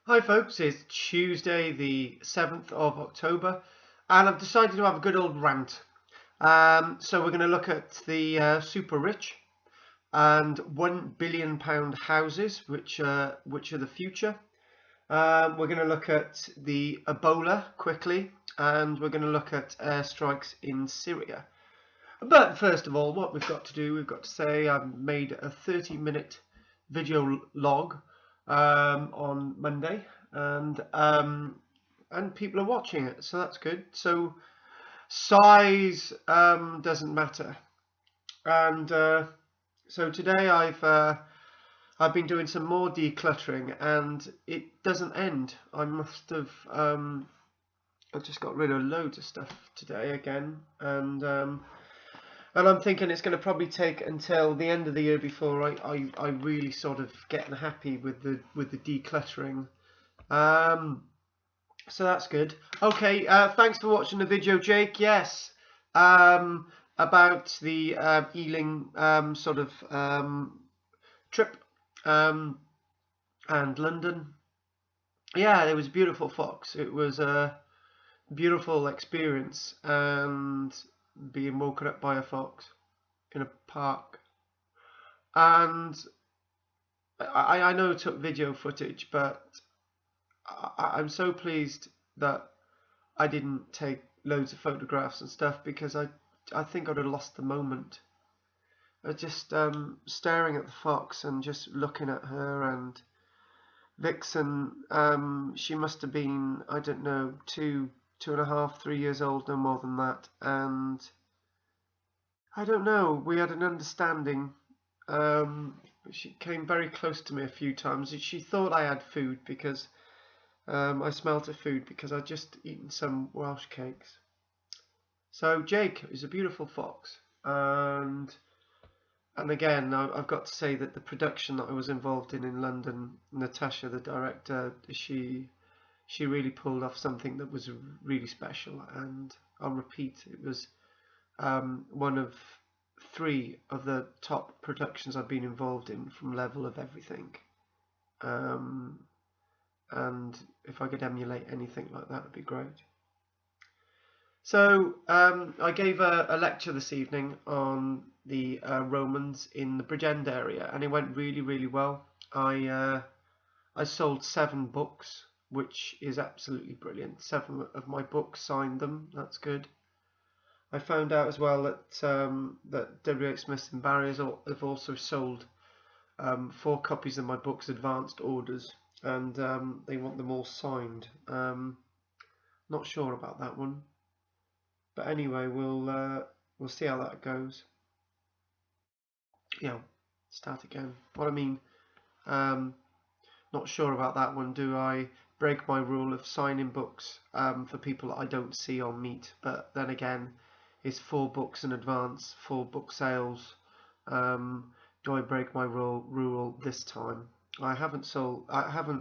Hi folks, it's Tuesday the 7th of October and I've decided to have a good old rant. So we're going to look at the super rich and £1 billion houses which are the future. We're going to look at the Ebola quickly and we're going to look at airstrikes in Syria. But first of all, what we've got to do, we've got to say I've made a 30-minute video log on Monday, and people are watching it, so that's good. So size doesn't matter, and so today I've been doing some more decluttering, and it doesn't end. I must have I just got rid of loads of stuff today again, and I'm thinking it's going to probably take until the end of the year before I really sort of get happy with the decluttering. So that's good. Okay, thanks for watching the video, Jake. Yes, about the Ealing trip and London. Yeah, it was a beautiful, Fox. It was a beautiful experience, and being woken up by a fox in a park. And I know it took video footage, but I'm so pleased that I didn't take loads of photographs and stuff, because I think I'd have lost the moment. Just staring at the fox and just looking at her. And Vixen, she must have been, I don't know, 2.5, 3 years old, no more than that. And I don't know, we had an understanding. She came very close to me a few times. She thought I had food because I smelt her food because I'd just eaten some Welsh cakes. So Jake is a beautiful fox, and again, I've got to say that the production that I was involved in London, Natasha, the director, she really pulled off something that was really special. And I'll repeat, it was one of 3 of the top productions I've been involved in from level of everything. And if I could emulate anything like that, it'd be great. So I gave a lecture this evening on the Romans in the Bridgend area, and it went really, really well. I sold 7 books, which is absolutely brilliant. 7 of my books signed them. That's good. I found out as well that that W.H. Smith and Barriers have also sold 4 copies of my books, advanced orders, and they want them all signed. Not sure about that one, but anyway, we'll see how that goes. Yeah, start again. What I mean, not sure about that one. Do I break my rule of signing books for people that I don't see or meet? But then again, it's 4 books in advance, 4 book sales. Do I break my rule this time? I haven't sold. I've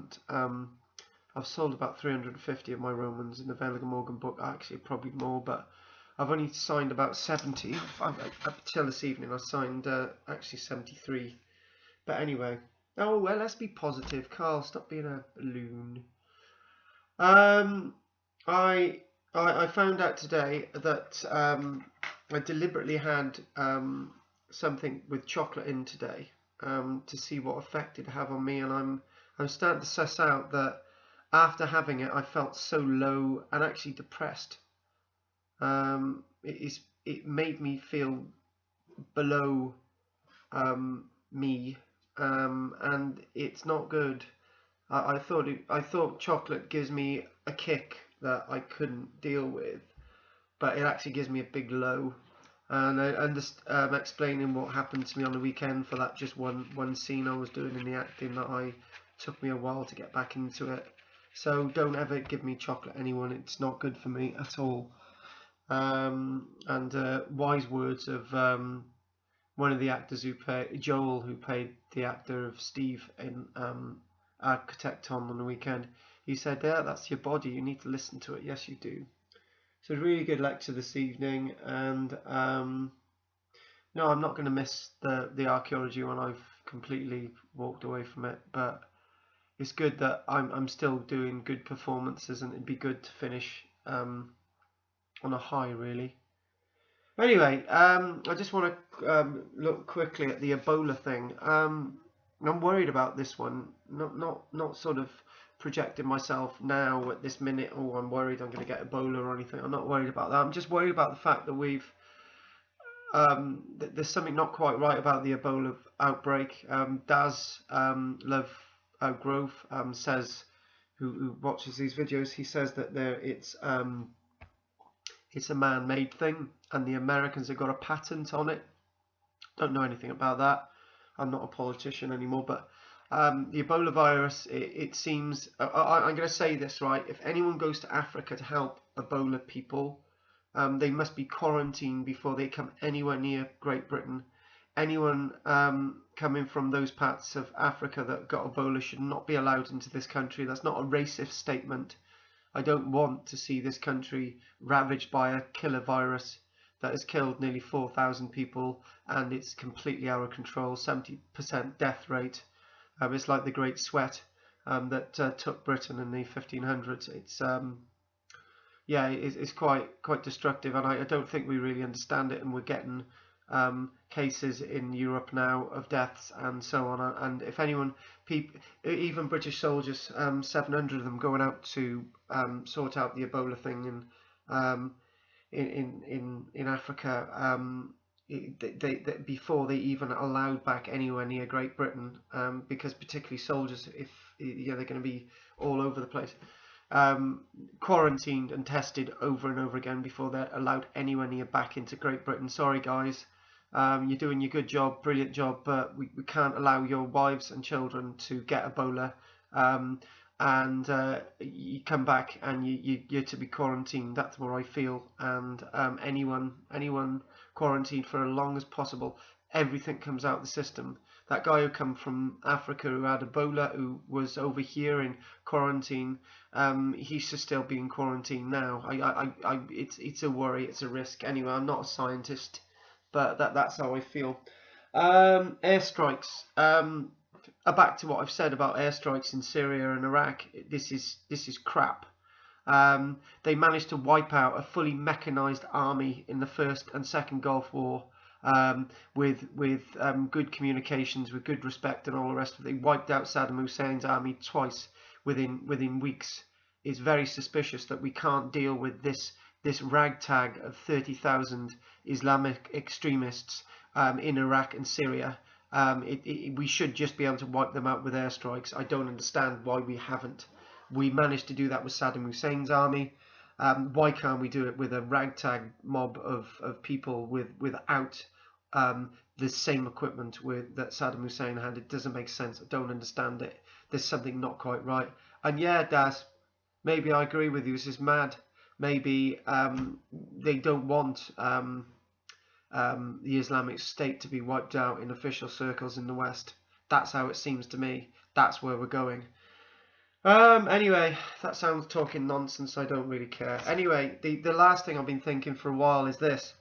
sold about 350 of my Romans in the Vela Morgan book. Actually, probably more, but I've only signed about 70. Up till this evening, I signed actually 73. But anyway, oh well, let's be positive. Carl, stop being a balloon. I found out today that I deliberately had something with chocolate in today to see what effect it have on me, and I'm starting to suss out that after having it, I felt so low and actually depressed. It made me feel below me, and it's not good. I thought chocolate gives me a kick that I couldn't deal with, but it actually gives me a big low. And I'm just explaining what happened to me on the weekend for that just one scene I was doing in the acting that took me a while to get back into it. So don't ever give me chocolate, anyone. It's not good for me at all. And wise words of one of the actors who played Joel, who played the actor of Steve in Architect on the weekend. He said, "Yeah, that's your body. You need to listen to it." Yes, you do. So really good lecture this evening, and no, I'm not going to miss the archaeology one. I've completely walked away from it, but it's good that I'm still doing good performances, and it'd be good to finish on a high, really. Anyway, I just want to look quickly at the Ebola thing. I'm worried about this one. Not sort of projecting myself now at this minute. Oh, I'm worried I'm going to get Ebola or anything. I'm not worried about that. I'm just worried about the fact that there's something not quite right about the Ebola outbreak. Daz Love Grove says, who watches these videos, he says that it's a man-made thing, and the Americans have got a patent on it. Don't know anything about that. I'm not a politician anymore, but the Ebola virus, it seems... I'm going to say this, right? If anyone goes to Africa to help Ebola people, they must be quarantined before they come anywhere near Great Britain. Anyone coming from those parts of Africa that got Ebola should not be allowed into this country. That's not a racist statement. I don't want to see this country ravaged by a killer virus that has killed nearly 4,000 people, and it's completely out of control. 70% death rate. It's like the Great Sweat that took Britain in the 1500s. It's yeah, it's quite destructive, and I don't think we really understand it. And we're getting cases in Europe now of deaths and so on. And if anyone, even British soldiers, 700 of them going out to sort out the Ebola thing in Africa, they before they even allowed back anywhere near Great Britain, because particularly soldiers, if they're going to be all over the place, quarantined and tested over and over again before they're allowed anywhere near back into Great Britain. Sorry guys, you're doing your good job, brilliant job, but we can't allow your wives and children to get Ebola, and you come back and you're to be quarantined. That's what I feel. And anyone quarantined for as long as possible, everything comes out of the system. That guy who come from Africa who had Ebola, who was over here in quarantine, he should still be in quarantine now. It's a worry, it's a risk. Anyway, I'm not a scientist, but that's how I feel. Airstrikes. Back to what I've said about airstrikes in Syria and Iraq. This is crap. They managed to wipe out a fully mechanized army in the First and Second Gulf War, with good communications, with good respect and all the rest of it. They wiped out Saddam Hussein's army twice within weeks. It's very suspicious that we can't deal with this ragtag of 30,000 Islamic extremists in Iraq and Syria. We should just be able to wipe them out with airstrikes. I don't understand why we haven't. We managed to do that with Saddam Hussein's army. Why can't we do it with a ragtag mob of people without the same equipment that Saddam Hussein had? It doesn't make sense. I don't understand it. There's something not quite right. And yeah, Daz, maybe I agree with you. This is mad. Maybe they don't want the Islamic State to be wiped out in official circles in the West. That's how it seems to me. That's where we're going. Anyway, that sounds talking nonsense. I don't really care. Anyway, the last thing I've been thinking for a while is this.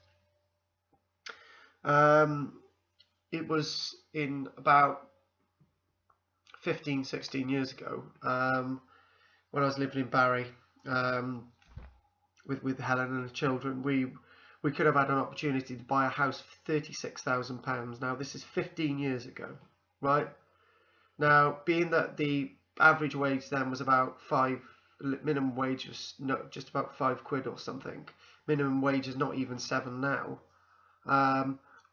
It was in about 15, 16 years ago, when I was living in Barry, with Helen and the children. We could have had an opportunity to buy a house for £36,000. Now, this is 15 years ago, right? Now, being that the average wage then was about minimum wage was just about £5 or something. Minimum wage is not even 7 now.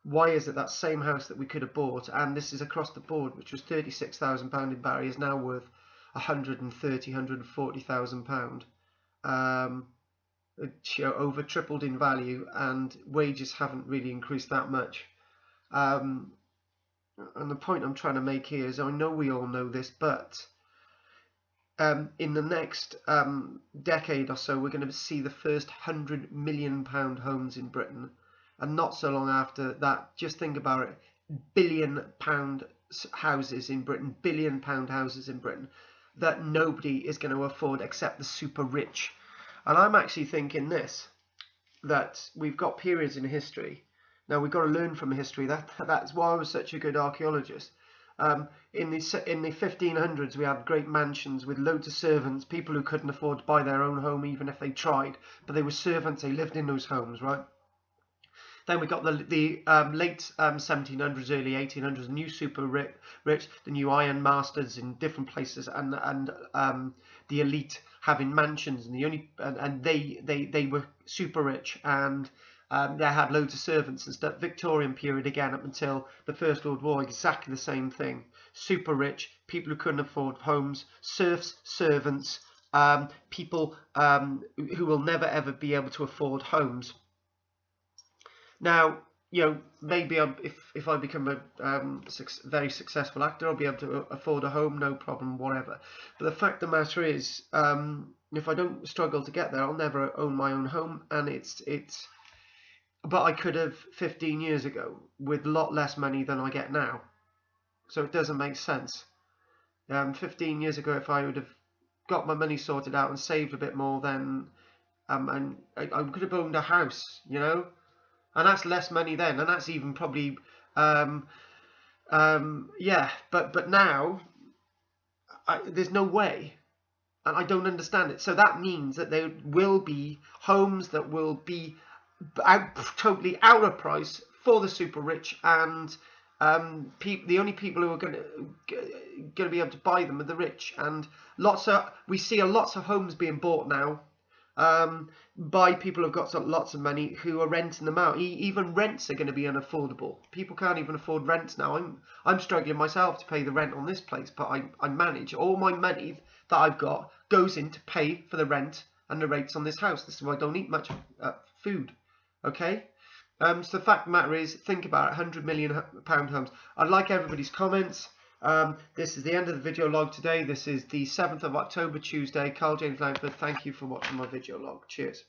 Why is it that same house that we could have bought, and this is across the board, which was £36,000 in Barry, is now worth £140,000? Over tripled in value, and wages haven't really increased that much. And the point I'm trying to make here is, I know we all know this, but in the next decade or so, we're going to see the first £100 million homes in Britain, and not so long after that, just think about it, £1 billion houses in Britain, £1 billion houses in Britain, that nobody is going to afford except the super rich. And I'm actually thinking this, that we've got periods in history. Now, we've got to learn from history. That's why I was such a good archaeologist. In the 1500s, we had great mansions with loads of servants, people who couldn't afford to buy their own home even if they tried, but they were servants, they lived in those homes, right? Then we got the late 1700s, early 1800s, new super rich, the new iron masters in different places, and the elite having mansions, and they were super rich, and they had loads of servants and stuff. Victorian period again up until the First World War, exactly the same thing. Super rich, people who couldn't afford homes, serfs, servants, people who will never ever be able to afford homes. Now, maybe if I become a very successful actor, I'll be able to afford a home, no problem, whatever. But the fact of the matter is, if I don't struggle to get there, I'll never own my own home, and but I could have 15 years ago with a lot less money than I get now. So it doesn't make sense. 15 years ago, if I would have got my money sorted out and saved a bit more, then and I could have owned a house, and that's less money then, and that's even probably yeah. But now there's no way. And I don't understand it. So that means that there will be homes that will be totally out of price for the super rich, and the only people who are going to be able to buy them are the rich. And we see lots of homes being bought now by people who've got lots of money who are renting them out. Even rents are going to be unaffordable. People can't even afford rents now. I'm struggling myself to pay the rent on this place, but I manage. All my money that I've got goes in to pay for the rent and the rates on this house. This is why I don't eat much food. Okay? So the fact of the matter is, think about it, £100 million homes. I'd like everybody's comments. This is the end of the video log today. This is the 7th of October, Tuesday. Karl-James Langford, thank you for watching my video log. Cheers.